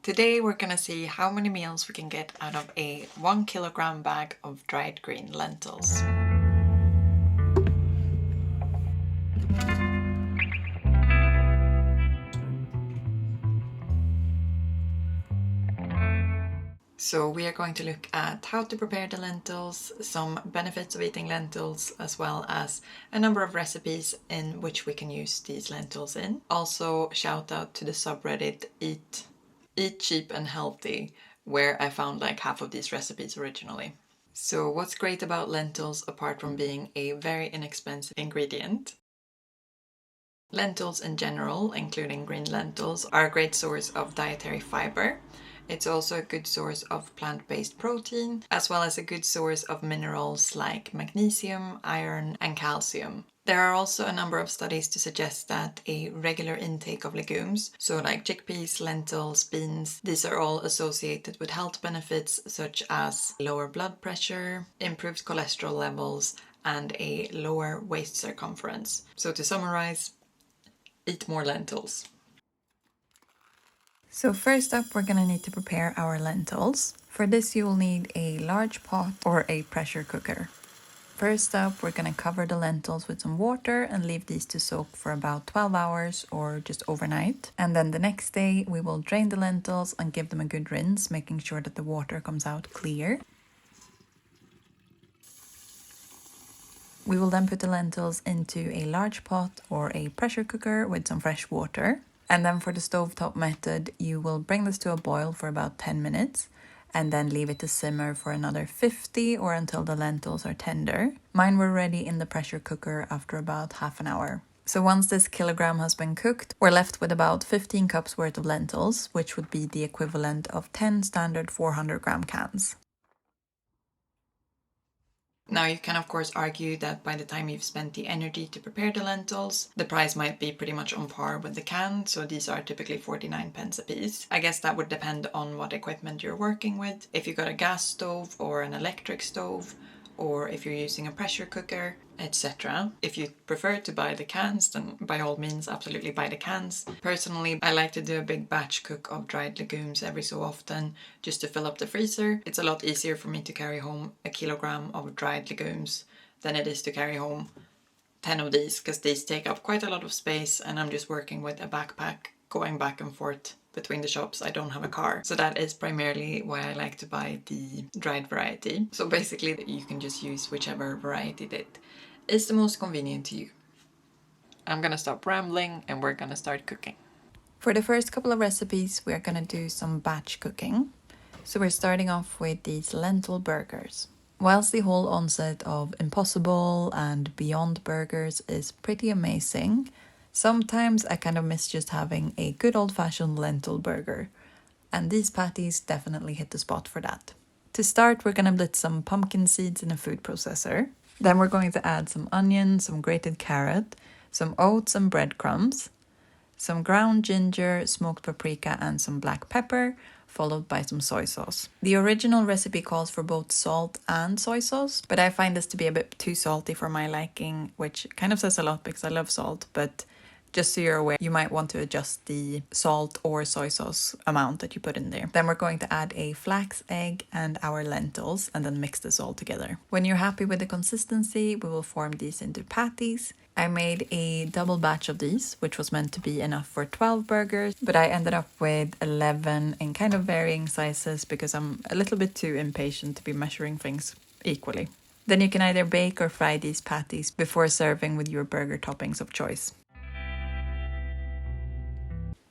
Today we're gonna see how many meals we can get out of a 1 kilogram bag of dried green lentils. So we are going to look at how to prepare the lentils, some benefits of eating lentils, as well as a number of recipes in which we can use these lentils in. Also, shout out to the subreddit Eat Cheap and Healthy, where I found like half of these recipes originally. So what's great about lentils apart from being a very inexpensive ingredient? Lentils in general, including green lentils, are a great source of dietary fiber. It's also a good source of plant-based protein, as well as a good source of minerals like magnesium, iron, and calcium. There are also a number of studies to suggest that a regular intake of legumes, so like chickpeas, lentils, beans, these are all associated with health benefits such as lower blood pressure, improved cholesterol levels, and a lower waist circumference. So to summarize, eat more lentils. So first up, we're gonna need to prepare our lentils. For this, you will need a large pot or a pressure cooker. First up, we're gonna cover the lentils with some water and leave these to soak for about 12 hours or just overnight. And then the next day, we will drain the lentils and give them a good rinse, making sure that the water comes out clear. We will then put the lentils into a large pot or a pressure cooker with some fresh water. And then for the stovetop method, you will bring this to a boil for about 10 minutes and then leave it to simmer for another 50 or until the lentils are tender. Mine were ready in the pressure cooker after about half an hour. So once this kilogram has been cooked, we're left with about 15 cups worth of lentils, which would be the equivalent of 10 standard 400-gram cans. Now you can of course argue that by the time you've spent the energy to prepare the lentils, the price might be pretty much on par with the can, so these are typically 49 pence a piece. I guess that would depend on what equipment you're working with. If you got a gas stove or an electric stove, or if you're using a pressure cooker, etc. If you prefer to buy the cans, then by all means absolutely buy the cans. Personally, I like to do a big batch cook of dried legumes every so often just to fill up the freezer. It's a lot easier for me to carry home a kilogram of dried legumes than it is to carry home 10 of these, because these take up quite a lot of space and I'm just working with a backpack going back and forth between the shops. I don't have a car. So that is primarily why I like to buy the dried variety. So basically you can just use whichever variety that is the most convenient to you. I'm gonna stop rambling and we're gonna start cooking. For the first couple of recipes, we're gonna do some batch cooking. So we're starting off with these lentil burgers. Whilst the whole onset of Impossible and Beyond burgers is pretty amazing, sometimes I kind of miss just having a good old-fashioned lentil burger, and these patties definitely hit the spot for that. To start, we're gonna blitz some pumpkin seeds in a food processor. Then we're going to add some onion, some grated carrot, some oats and breadcrumbs, some ground ginger, smoked paprika, and some black pepper, followed by some soy sauce. The original recipe calls for both salt and soy sauce, but I find this to be a bit too salty for my liking, which kind of says a lot because I love salt, but just so you're aware, you might want to adjust the salt or soy sauce amount that you put in there. Then we're going to add a flax egg and our lentils and then mix this all together. When you're happy with the consistency, we will form these into patties. I made a double batch of these, which was meant to be enough for 12 burgers, but I ended up with 11 in kind of varying sizes because I'm a little bit too impatient to be measuring things equally. Then you can either bake or fry these patties before serving with your burger toppings of choice.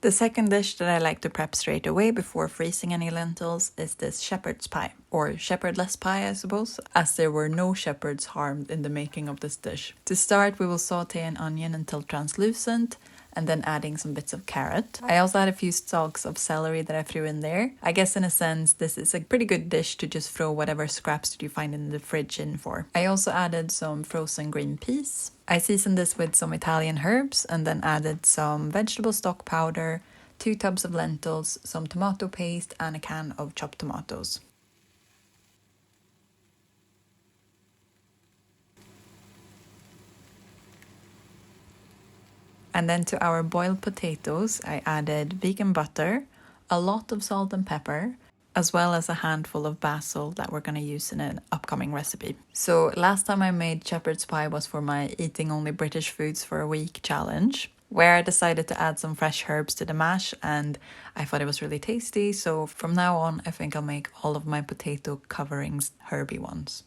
The second dish that I like to prep straight away before freezing any lentils is this shepherd's pie, or shepherdless pie I suppose, as there were no shepherds harmed in the making of this dish. To start, we will saute an onion until translucent, and then adding some bits of carrot. I also had a few stalks of celery that I threw in there. I guess in a sense this is a pretty good dish to just throw whatever scraps that you find in the fridge in for. I also added some frozen green peas. I seasoned this with some Italian herbs and then added some vegetable stock powder, 2 tubs of lentils, some tomato paste, and a can of chopped tomatoes. And then to our boiled potatoes, I added vegan butter, a lot of salt and pepper, as well as a handful of basil that we're going to use in an upcoming recipe. So last time I made shepherd's pie was for my eating only British foods for a week challenge, where I decided to add some fresh herbs to the mash, and I thought it was really tasty. So from now on, I think I'll make all of my potato coverings herby ones.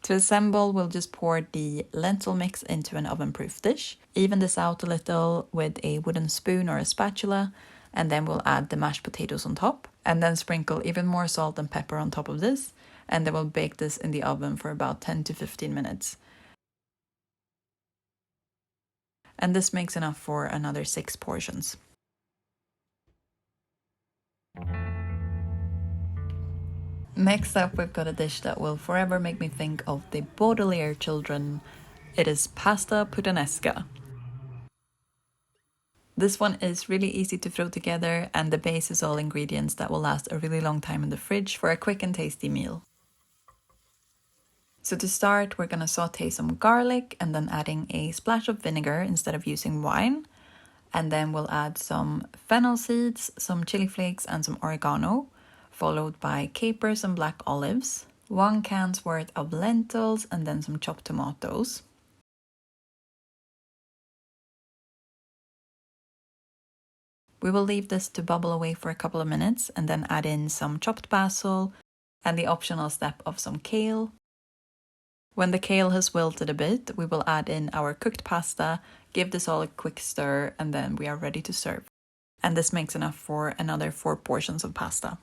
To assemble, we'll just pour the lentil mix into an oven-proof dish, even this out a little with a wooden spoon or a spatula, and then we'll add the mashed potatoes on top, and then sprinkle even more salt and pepper on top of this, and then we'll bake this in the oven for about 10 to 15 minutes. And this makes enough for another 6 portions. Next up, we've got a dish that will forever make me think of the Baudelaire children. It is pasta puttanesca. This one is really easy to throw together, and the base is all ingredients that will last a really long time in the fridge for a quick and tasty meal. So to start, we're going to saute some garlic and then adding a splash of vinegar instead of using wine. And then we'll add some fennel seeds, some chili flakes and some oregano, followed by capers and black olives, 1 can's worth of lentils, and then some chopped tomatoes. We will leave this to bubble away for a couple of minutes and then add in some chopped basil and the optional step of some kale. When the kale has wilted a bit, we will add in our cooked pasta, give this all a quick stir, and then we are ready to serve. And this makes enough for another 4 portions of pasta.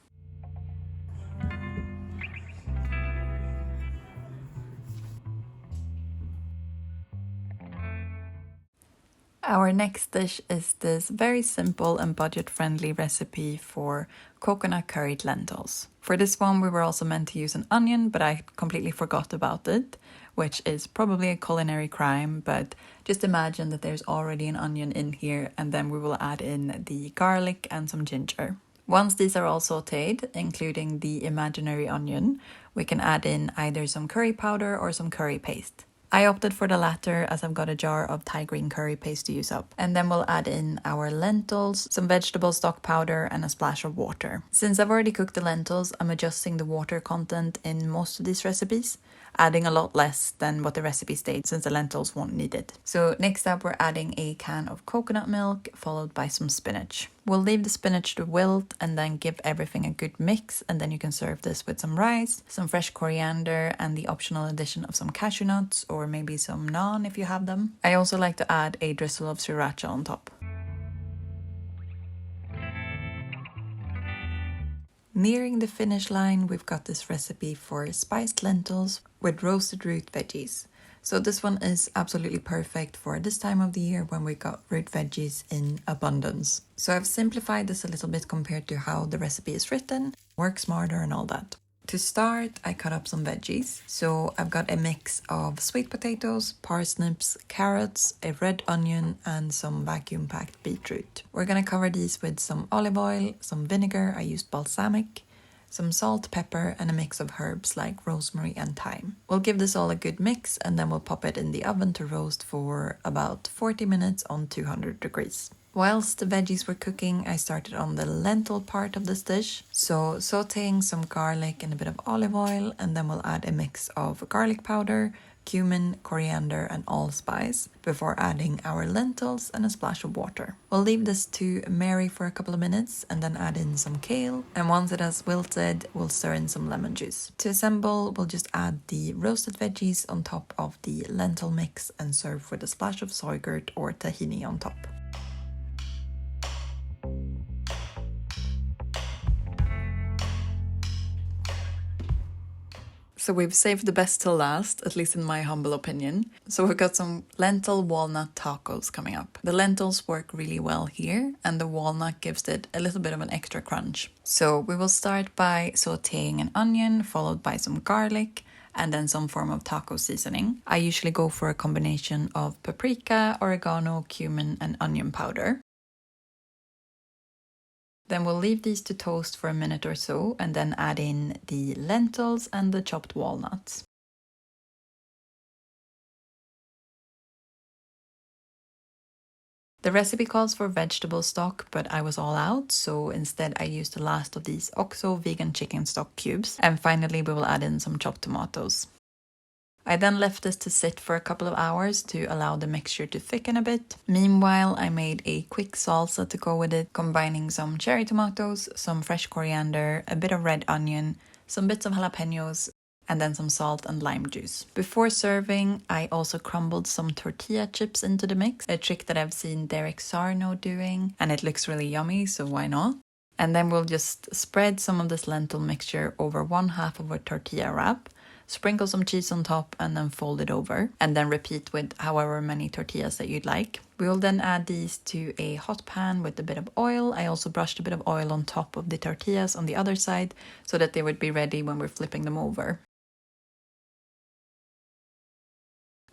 Our next dish is this very simple and budget-friendly recipe for coconut curried lentils. For this one, we were also meant to use an onion, but I completely forgot about it, which is probably a culinary crime, but just imagine that there's already an onion in here, and then we will add in the garlic and some ginger. Once these are all sauteed, including the imaginary onion, we can add in either some curry powder or some curry paste. I opted for the latter as I've got a jar of Thai green curry paste to use up. And then we'll add in our lentils, some vegetable stock powder and a splash of water. Since I've already cooked the lentils, I'm adjusting the water content in most of these recipes, adding a lot less than what the recipe states since the lentils won't need it. So next up, we're adding a can of coconut milk followed by some spinach. We'll leave the spinach to wilt and then give everything a good mix, and then you can serve this with some rice, some fresh coriander and the optional addition of some cashew nuts or maybe some naan if you have them. I also like to add a drizzle of sriracha on top. Nearing the finish line, we've got this recipe for spiced lentils with roasted root veggies. So this one is absolutely perfect for this time of the year when we got root veggies in abundance. So I've simplified this a little bit compared to how the recipe is written, work smarter and all that. To start, I cut up some veggies. So I've got a mix of sweet potatoes, parsnips, carrots, a red onion, and some vacuum-packed beetroot. We're gonna cover these with some olive oil, some vinegar, I used balsamic, some salt, pepper, and a mix of herbs like rosemary and thyme. We'll give this all a good mix and then we'll pop it in the oven to roast for about 40 minutes on 200 degrees. Whilst the veggies were cooking, I started on the lentil part of this dish. So sauteing some garlic and a bit of olive oil, and then we'll add a mix of garlic powder, cumin, coriander, and allspice before adding our lentils and a splash of water. We'll leave this to marry for a couple of minutes and then add in some kale. And once it has wilted, we'll stir in some lemon juice. To assemble, we'll just add the roasted veggies on top of the lentil mix and serve with a splash of soy curd or tahini on top. So we've saved the best till last, at least in my humble opinion. So we've got some lentil walnut tacos coming up. The lentils work really well here, and the walnut gives it a little bit of an extra crunch. So we will start by sauteing an onion, followed by some garlic, and then some form of taco seasoning. I usually go for a combination of paprika, oregano, cumin, and onion powder. Then we'll leave these to toast for a minute or so and then add in the lentils and the chopped walnuts. The recipe calls for vegetable stock, but I was all out, so instead I used the last of these OXO vegan chicken stock cubes. And finally we will add in some chopped tomatoes. I then left this to sit for a couple of hours to allow the mixture to thicken a bit. Meanwhile, I made a quick salsa to go with it, combining some cherry tomatoes, some fresh coriander, a bit of red onion, some bits of jalapenos, and then some salt and lime juice. Before serving, I also crumbled some tortilla chips into the mix, a trick that I've seen Derek Sarno doing, and it looks really yummy, so why not? And then we'll just spread some of this lentil mixture over one half of a tortilla wrap, sprinkle some cheese on top and then fold it over, and then repeat with however many tortillas that you'd like. We will then add these to a hot pan with a bit of oil. I also brushed a bit of oil on top of the tortillas on the other side so that they would be ready when we're flipping them over.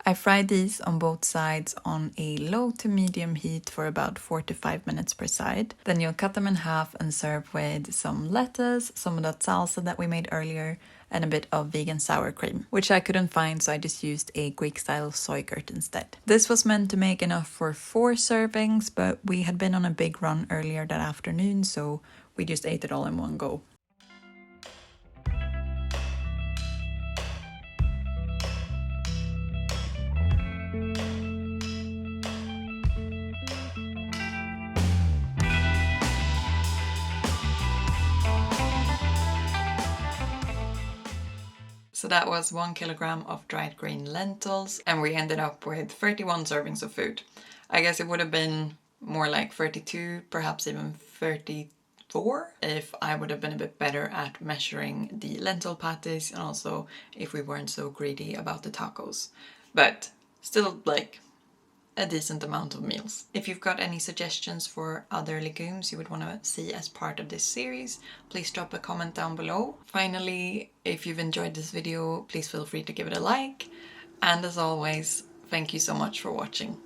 I fried these on both sides on a low to medium heat for about 4 to 5 minutes per side. Then you'll cut them in half and serve with some lettuce, some of that salsa that we made earlier, and a bit of vegan sour cream, which I couldn't find, so I just used a Greek-style soy curd instead. This was meant to make enough for 4 servings, but we had been on a big run earlier that afternoon, so we just ate it all in one go. So that was 1 kilogram of dried green lentils, and we ended up with 31 servings of food. I guess it would have been more like 32, perhaps even 34, if I would have been a bit better at measuring the lentil patties, and also if we weren't so greedy about the tacos. But still, like, a decent amount of meals. If you've got any suggestions for other legumes you would want to see as part of this series, please drop a comment down below. Finally, if you've enjoyed this video, please feel free to give it a like. And as always, thank you so much for watching.